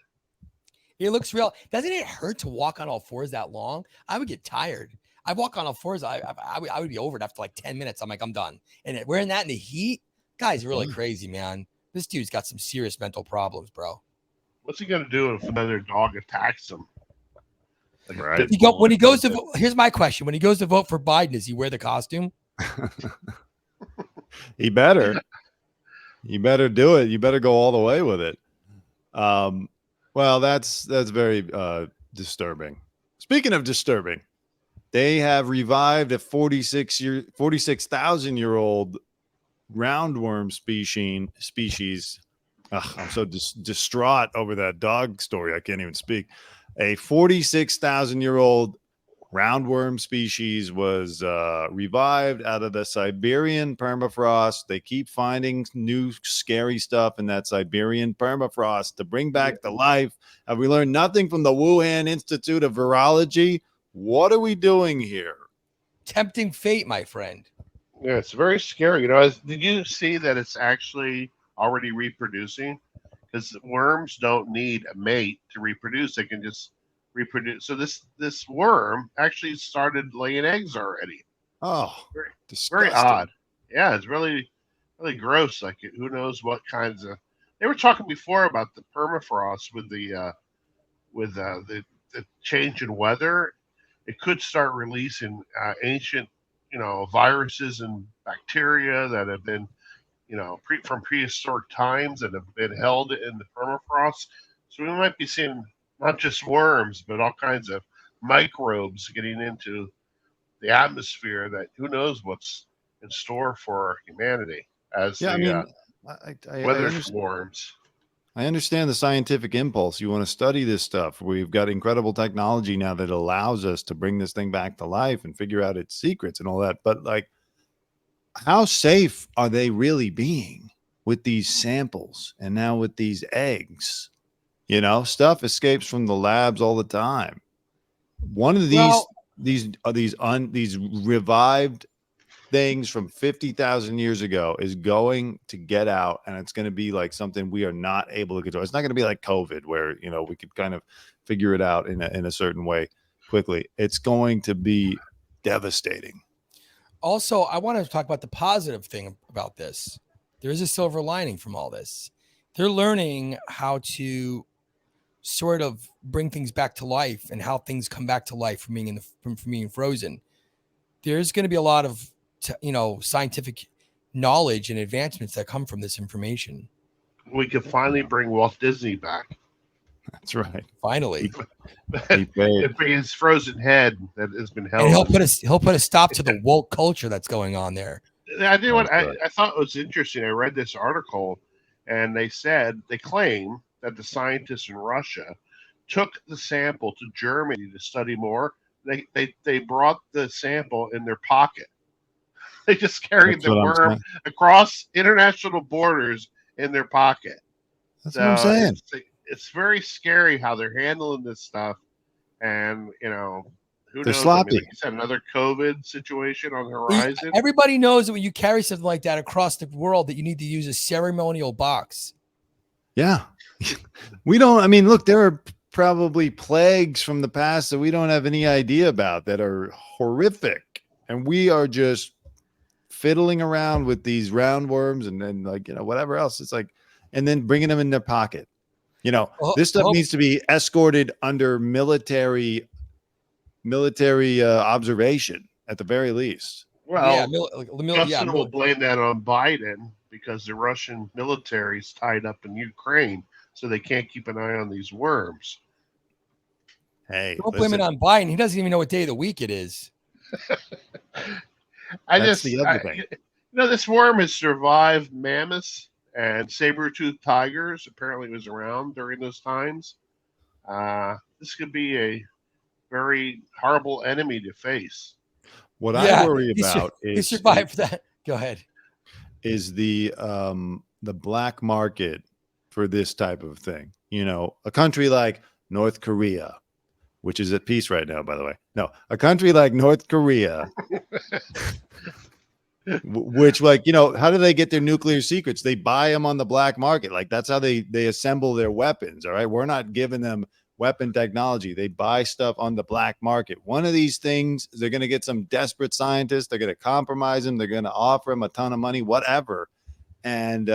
It looks real. Doesn't it hurt to walk on all fours that long? I would get tired. I walk on all fours. I would be over it after like 10 minutes. I'm like, I'm done. And wearing that in the heat, guy's really crazy, man. This dude's got some serious mental problems, bro. What's he gonna do if another dog attacks him? Like a Right. pit He go, bull when or he goes to something? vote, here's my question: when he goes to vote for Biden, does he wear the costume? He better. You better do it. You better go all the way with it. Well, that's very disturbing. Speaking of disturbing, they have revived a 46,000-year-old roundworm species. Ugh, I'm so distraught over that dog story. I can't even speak. A 46,000-year-old roundworm species was revived out of the Siberian permafrost. They keep finding new scary stuff in that Siberian permafrost to bring back to life. Have we learned nothing from the Wuhan Institute of Virology? What are we doing here? Tempting fate, my friend. Yeah, it's very scary. Did you see that it's actually already reproducing? Because worms don't need a mate to reproduce; they can just reproduce. So this worm actually started laying eggs already. Oh, Very, very disgusting. odd. Yeah, it's really gross. Like who knows what kinds of. They were talking before about the permafrost with the change in weather. It could start releasing ancient, viruses and bacteria that have been, from prehistoric times that have been held in the permafrost. So we might be seeing not just worms, but all kinds of microbes getting into the atmosphere that who knows what's in store for humanity as Yeah, I the mean, I weather understand. warms. I understand the scientific impulse. You want to study this stuff. We've got incredible technology now that allows us to bring this thing back to life and figure out its secrets and all that. But like, how safe are they really being with these samples and now with these eggs? Stuff escapes from the labs all the time. One of Well, these revived things from 50,000 years ago is going to get out, and it's going to be like something we are not able to control. It's not going to be like COVID where, we could kind of figure it out in a certain way quickly. It's going to be devastating. also, I want to talk about the positive thing about this. There is a silver lining from all this. They're learning how to sort of bring things back to life and how things come back to life from being frozen. There's going to be a lot of scientific knowledge and advancements that come from this information. We could finally bring Walt Disney back. That's right. Finally, If his frozen head that has been held, and he'll put a stop to the woke culture that's going on there. I did what That's right. I thought was interesting. I read this article, and they claim that the scientists in Russia took the sample to Germany to study more. They brought the sample in their pocket. They just carried That's the what I'm worm saying. across international borders in their pocket. That's what I'm So saying. it's very scary how they're handling this stuff, and who They're knows? I mean, sloppy. like you said, another COVID situation on the horizon. Everybody knows that when you carry something like that across the world, that you need to use a ceremonial box. Yeah. We don't, I mean, look, there are probably plagues from the past that we don't have any idea about that are horrific. And we are just fiddling around with these roundworms and then whatever else. It's like, and then bringing them in their pocket. This stuff needs to be escorted under military observation at the very least. Well, yeah, Justin will blame that on Biden because the Russian military is tied up in Ukraine, so they can't keep an eye on these worms. Hey, don't blame it on Biden. He doesn't even know what day of the week it is. The other thing. This worm has survived mammoths and saber-toothed tigers. Apparently, it was around during those times. This could be a very horrible enemy to face. What I worry about he survived that. Go ahead. Is the black market for this type of thing. A country like North Korea, which is at peace right now, by the way. No, a country like North Korea, which how do they get their nuclear secrets? They buy them on the black market. Like that's how they assemble their weapons. All right. We're not giving them weapon technology. They buy stuff on the black market. One of these things, they're going to get some desperate scientists. They're going to compromise them. They're going to offer them a ton of money, whatever. And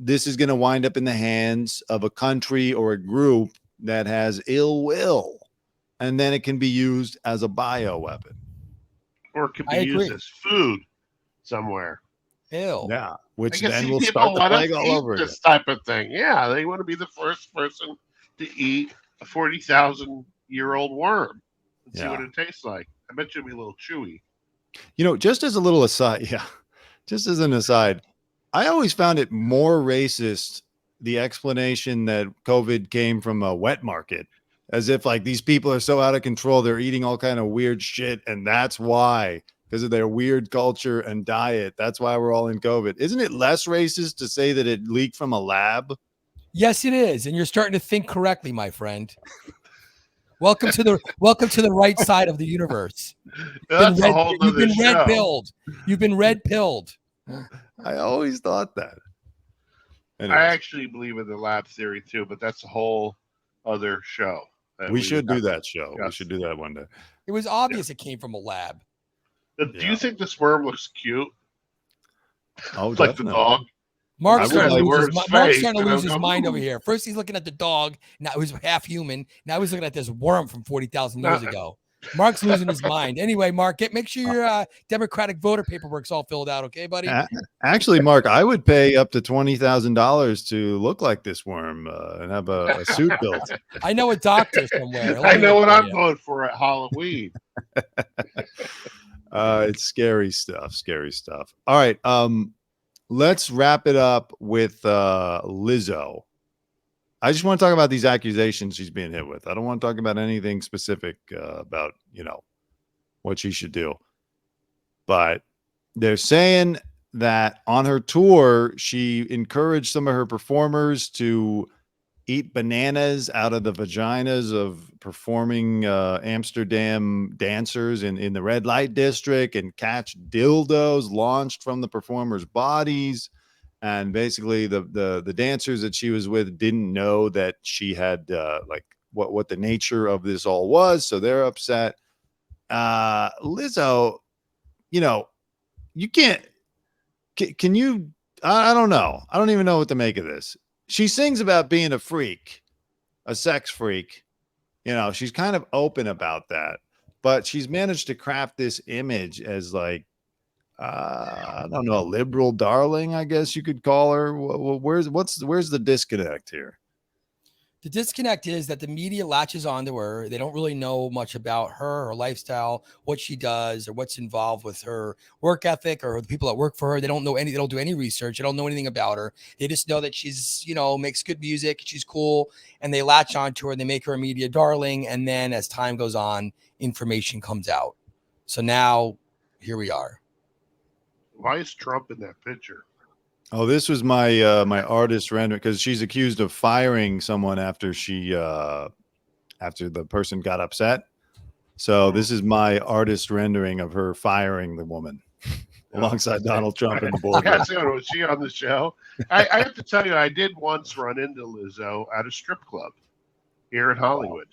this is going to wind up in the hands of a country or a group that has ill will, and then it can be used as a bioweapon. Or it could I be used agree. as food somewhere. Ew. Yeah, I which can then see will people start the want plague to all eat over again. this type of thing. Yeah, they want to be the first person to eat a 40,000-year-old worm and see what Yeah. it tastes like. I bet you it'll be a little chewy. Just as a little aside, yeah, just as an aside, I always found it more racist, the explanation that COVID came from a wet market, as if like these people are so out of control, they're eating all kind of weird shit, and that's why, because of their weird culture and diet, that's why we're all in COVID. Isn't it less racist to say that it leaked from a lab? Yes, it is, and you're starting to think correctly, my friend. Welcome to the right side of the universe. That's a whole You've nother been red show. pilled. You've been red pilled. I always thought that. I Anyways, actually believe in the lab theory too, but that's a whole other show. That we should would do have to that show. We discuss. should do that one day. It was obvious it came from a lab. Do Yeah. you think this worm looks cute? Oh, Like the definitely. dog? Mark's would starting to like- lose his Mark's starting to and lose I'll his go, mind over "Ooh." here. First, he's looking at the dog. Now he's half human. Now he's looking at this worm from 40,000 years No. ago. Mark's losing his mind. Anyway, Mark, make sure your Democratic voter paperwork's all filled out, okay, buddy? Actually, Mark, I would pay up to $20,000 to look like this worm and have a suit built. I know a doctor somewhere. He'll I do know it what for I'm you. going for at Halloween. It's scary stuff. Scary stuff. All right. Let's wrap it up with Lizzo. I just want to talk about these accusations she's being hit with. I don't want to talk about anything specific about, what she should do. But they're saying that on her tour, she encouraged some of her performers to eat bananas out of the vaginas of performing Amsterdam dancers in the red light district and catch dildos launched from the performers' bodies. And basically the dancers that she was with didn't know that she had what the nature of this all was. So they're upset. Lizzo, you can't, can you, I don't know. I don't even know what to make of this. She sings about being a freak, a sex freak. She's kind of open about that, but she's managed to craft this image as like, I don't know, a liberal darling, I guess you could call her. Where's the disconnect here? The disconnect is that the media latches onto her. They don't really know much about her lifestyle, what she does, or what's involved with her work ethic or the people that work for her. They don't know any, they don't do any research. They don't know anything about her. They just know that she's, makes good music. She's cool. And they latch onto her and they make her a media darling. And then as time goes on, information comes out. So now here we are. Why is Trump in that picture? Oh, this was my my artist render because she's accused of firing someone after the person got upset. So this is my artist rendering of her firing the woman alongside Donald Trump in the boardroom. Was she on the show? I have to tell you, I did once run into Lizzo at a strip club here in Hollywood.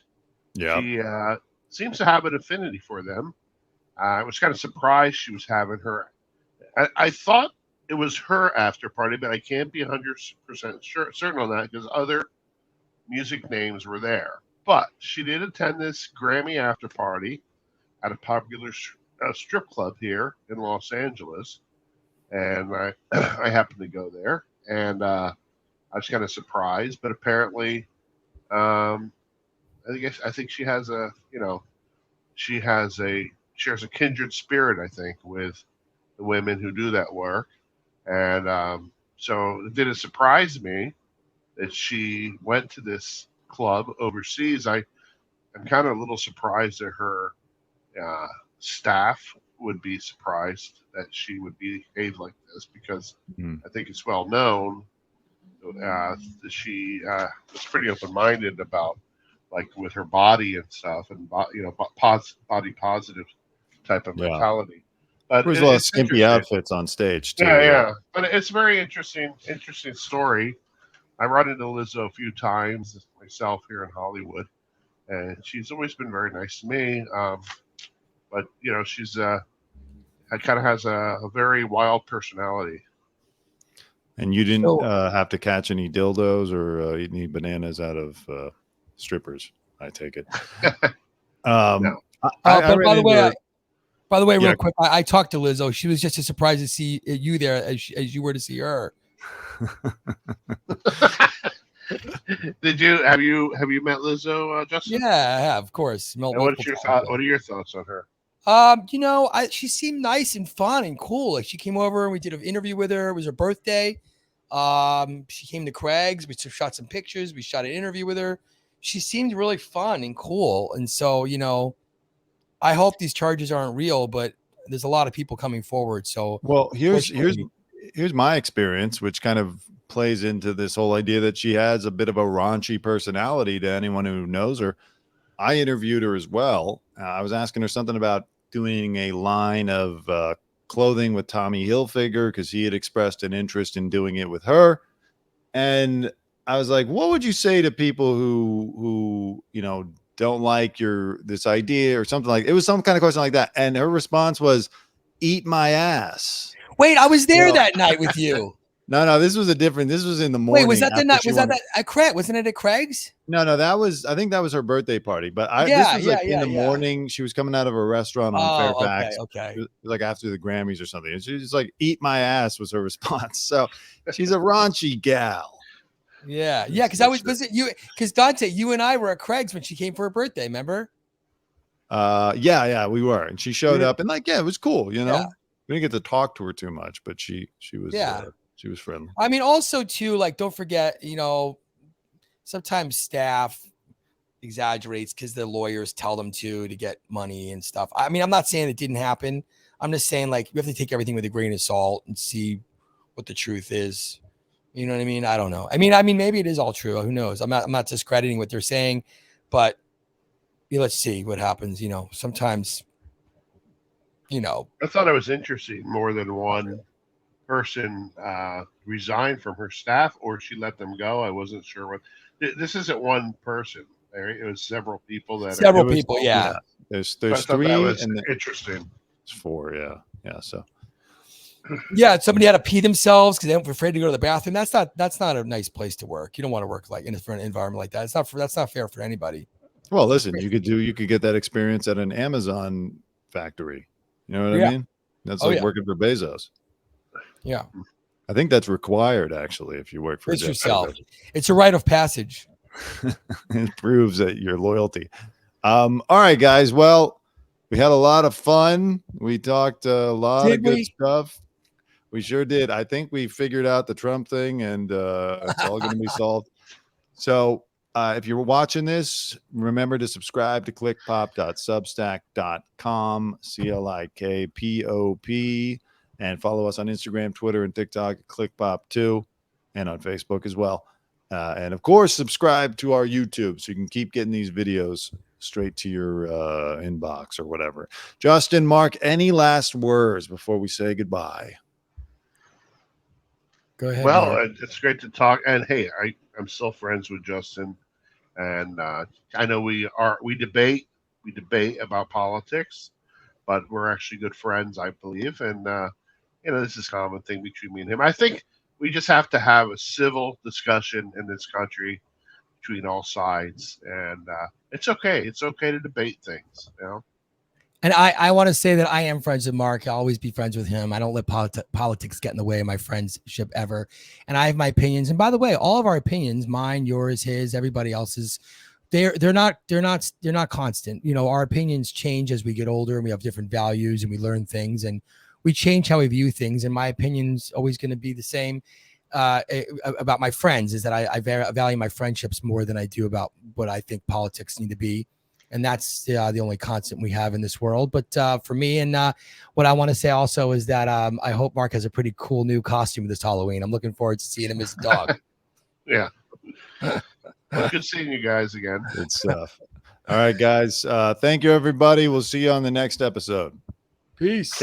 Yeah, She seems to have an affinity for them. I was kind of surprised she was having her. I thought it was her after party, but I can't be 100% certain on that because other music names were there. But she did attend this Grammy after party at a popular strip club here in Los Angeles, and I happened to go there, and I was kind of surprised. But apparently, I think she has shares a kindred spirit, I think, with the women who do that work. And so did it surprise me that she went to this club overseas? I'm kind of a little surprised that her staff would be surprised that she would behave like this because I think it's well known that she was pretty open-minded about like with her body and stuff and body positive type of mentality. But there's a lot of skimpy outfits on stage too. Yeah. But it's a very interesting story. I run into Lizzo a few times myself here in Hollywood, and she's always been very nice to me. But she's kind of has a very wild personality. And you didn't So- have to catch any dildos or eat any bananas out of strippers, I take it. No. I but ran by the into way, her. real Yeah. quick, I talked to Lizzo. She was just as surprised to see you there as you were to see her. Did you have you met Lizzo, Justin? Yeah, I have, of course. And Multiple times. what are your thoughts on her? She seemed nice and fun and cool. Like she came over and we did an interview with her. It was her birthday. She came to Craig's. We shot some pictures. We shot an interview with her. She seemed really fun and cool. And so, I hope these charges aren't real, but there's a lot of people coming forward. So, well, here's my experience, which kind of plays into this whole idea that she has a bit of a raunchy personality to anyone who knows her. I interviewed her as well. I was asking her something about doing a line of clothing with Tommy Hilfiger because he had expressed an interest in doing it with her. And I was like, what would you say to people who don't like this idea or something like it was some kind of question like that. And her response was, eat my ass. Wait, I was there that night with you. No, this was this was in the morning. Wait, was that the night? Was that at Craig? Wasn't it at Craig's? No, I think that was her birthday party. But this was in the morning. She was coming out of a restaurant on Fairfax. Okay. It was like after the Grammys or something. And she was like, eat my ass was her response. So she's a raunchy gal. Yeah. Because Dante, you and I were at Craig's when she came for her birthday, remember? Yeah, we were. And she showed up and it was cool, Yeah. We didn't get to talk to her too much, but she was she was friendly. I mean, also too, like, don't forget, sometimes staff exaggerates because the lawyers tell them to get money and stuff. I mean, I'm not saying it didn't happen. I'm just saying, like, we have to take everything with a grain of salt and see what the truth is. You know what I mean? I don't know. I mean, maybe it is all true. Who knows? I'm not discrediting what they're saying, but let's see what happens. Sometimes, I thought it was interesting. More than one person resigned from her staff, or she let them go. I wasn't sure what. This isn't one person. Right? It was several people that. Several people, yeah. There's I three, that was and interesting. It's four, yeah. So. Yeah, somebody had to pee themselves because they were afraid to go to the bathroom. That's not a nice place to work. You don't want to work like in an environment like that. That's not fair for anybody. Well, listen, you could get that experience at an Amazon factory. You know what I mean? That's working for Bezos. Yeah. I think that's required actually if you work for yourself. It's a rite of passage. It proves that your loyalty. All right, guys. Well, we had a lot of fun. We talked a lot of good stuff. We sure did. I think we figured out the Trump thing, and it's all going to be solved. So if you're watching this, remember to subscribe to clikpop.substack.com, ClikPop, and follow us on Instagram, Twitter, and TikTok at ClikPop2, and on Facebook as well. And of course, subscribe to our YouTube so you can keep getting these videos straight to your inbox or whatever. Justin, Mark, any last words before we say goodbye? Go ahead. Well, Mark. It's great to talk. And hey, I'm still friends with Justin, and I know we debate about politics, but we're actually good friends, I believe. And this is a common thing between me and him. I think we just have to have a civil discussion in this country between all sides, and it's okay. It's okay to debate things, And I want to say that I am friends with Mark. I'll always be friends with him. I don't let politics get in the way of my friendship ever. And I have my opinions. And by the way, all of our opinions, mine, yours, his, everybody else's, they're not constant. Our opinions change as we get older, and we have different values, and we learn things, and we change how we view things. And my opinion's always going to be the same about my friends, is that I value my friendships more than I do about what I think politics need to be. And that's the only constant we have in this world. But for me, and what I want to say also is that I hope Mark has a pretty cool new costume this Halloween. I'm looking forward to seeing him as a dog. Yeah. Well, good seeing you guys again. Good stuff. All right, guys. Thank you, everybody. We'll see you on the next episode. Peace.